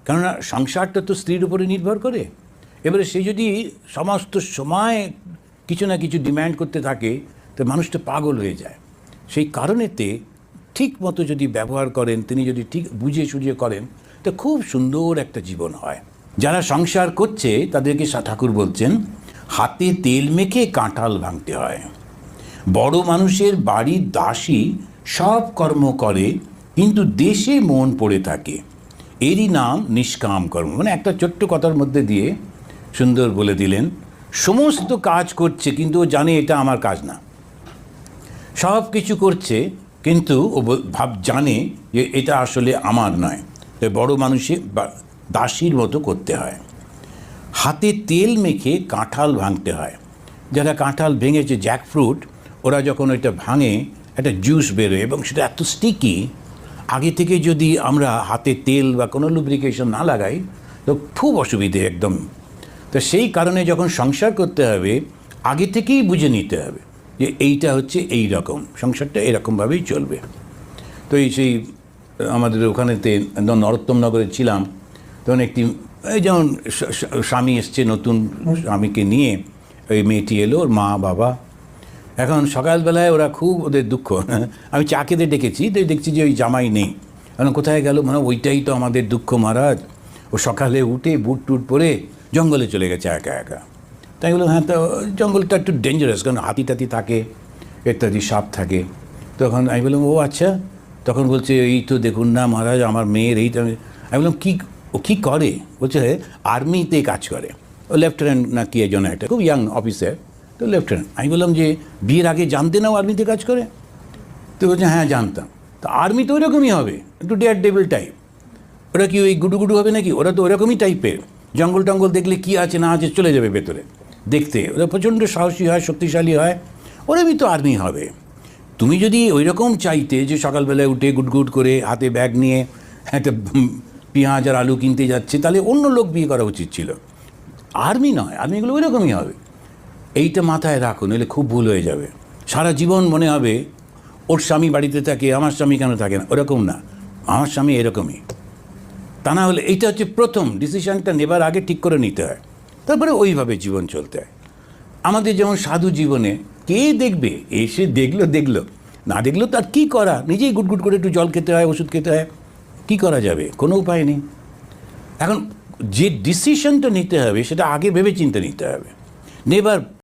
কেননা সংসারটা তো স্ত্রীর উপরে নির্ভর করে। এবারে সে যদি সমস্ত সময় কিছু না কিছু ডিম্যান্ড করতে থাকে তো মানুষটা পাগল হয়ে যায়। সেই কারণেতে ঠিক মতো যদি ব্যবহার করেন, তিনি যদি ঠিক বুঝিয়ে সুঝিয়ে করেন, তো খুব সুন্দর একটা জীবন হয়। যারা সংসার করছে তাদেরকে ঠাকুর বলছেন, হাতে তেল মেখে কাঁঠাল ভাঙতে হয়। বড় মানুষের বাড়ির দাসী সব কর্ম করে, কিন্তু দেশে মন পড়ে থাকে, এরই নাম নিষ্কাম কর্ম। মানে একটা ছোট্ট কথার মধ্যে দিয়ে সুন্দর বলে দিলেন, সমস্ত কাজ করছে কিন্তু ও জানে এটা আমার কাজ না। সব কিছু করছে কিন্তু ও জানে যে এটা আসলে আমার নয়। তো বড় মানুষে দাসীর মতো করতে হয়। হাতে তেল মেখে কাঁঠাল ভাঙতে হয়। যারা কাঁঠাল ভেঙেছে, জ্যাকফ্রুট, ওরা যখন ওইটা ভাঙে একটা জুস বেরোয় এবং সেটা এত স্টিকি, আগে থেকে যদি আমরা হাতে তেল বা কোনো লুব্রিকেশন না লাগাই তো খুব অসুবিধে একদম। তো সেই কারণে যখন সংসার করতে হবে আগে থেকেই বুঝে নিতে হবে যে এইটা হচ্ছে এই রকম, সংসারটা এরকমভাবেই চলবে। তো সেই আমাদের ওখানেতে নরোত্তম নগরে ছিলাম, তখন একটি যেমন স্বামী এসছে, নতুন স্বামীকে নিয়ে ওই মেয়েটি এলো, ওর মা বাবা। এখন সকালবেলায় ওরা খুব ওদের দুঃখ, আমি চা খেতে ডেকেছি, তো দেখছি যে ওই জামাই নেই। এখন কোথায় গেল, মানে ওইটাই তো আমাদের দুঃখ মহারাজ, ও সকালে উঠে বুট টুট পরে জঙ্গলে চলে গেছে একা একা। তাই বললাম, হ্যাঁ, তো জঙ্গলটা একটু ডেঞ্জারাস, কারণ হাতি টাতি থাকে, ইত্যাদি সাপ থাকে। তখন আমি বললাম, ও আচ্ছা। তখন বলছে, এই তো দেখুন না মহারাজ, আমার মেয়ের এই তো। আমি বললাম, ও কী করে? বলছে আর্মিতে কাজ করে, ও লেফটেন্যান্ট না কি একজন, একটা খুব ইয়াং অফিসার, তো লেফটেন্যান্ট। আমি বললাম যে বিয়ের আগে জানতে না ও আর্মিতে কাজ করে? তো বলছে হ্যাঁ জানতাম। তো আর্মি তো ওইরকমই হবে, একটু ডেয়ার ডেভিল টাইপ। ওরা কি ওই গুডু হবে নাকি? ওরা তো ওরকমই টাইপের, জঙ্গল টঙ্গল দেখলে কি আছে না আছে চলে যাবে ভেতরে দেখতে। ওরা প্রচণ্ড সাহসী হয়, শক্তিশালী হয়, ওরমই তো আর্মি হবে। তুমি যদি ওই রকম চাইতে যে সকালবেলায় উঠে গুটগুট করে হাতে ব্যাগ নিয়ে একটা পেঁয়াজ আর আলু কিনতে যাচ্ছে, তাহলে অন্য লোক বিয়ে করা উচিত ছিল, আর্মি নয়। আর্মিগুলো ওই রকমই হবে। এইটা মাথায় রাখুন, নইলে খুব ভুল হয়ে যাবে। সারা জীবন মনে হবে ওর স্বামী বাড়িতে থাকে, আমার স্বামী কেন থাকে না। ওরকম না, আমার স্বামী এরকমই। তা না হলে এইটা হচ্ছে প্রথম ডিসিশনটা নেবার আগে ঠিক করে নিতে হয়, তারপরে ওইভাবে জীবন চলতে হয়। আমাদের যেমন সাধু জীবনে কে দেখবে, এসে দেখলো না দেখলো তার কী করা, নিজেই গুটগুট করে একটু জল খেতে হয়, ওষুধ খেতে হয়, কী করা যাবে, কোনো উপায় নেই। এখন যে ডিসিশনটা নিতে হবে সেটা আগে ভেবে চিন্তে নিতে হবে, নেবার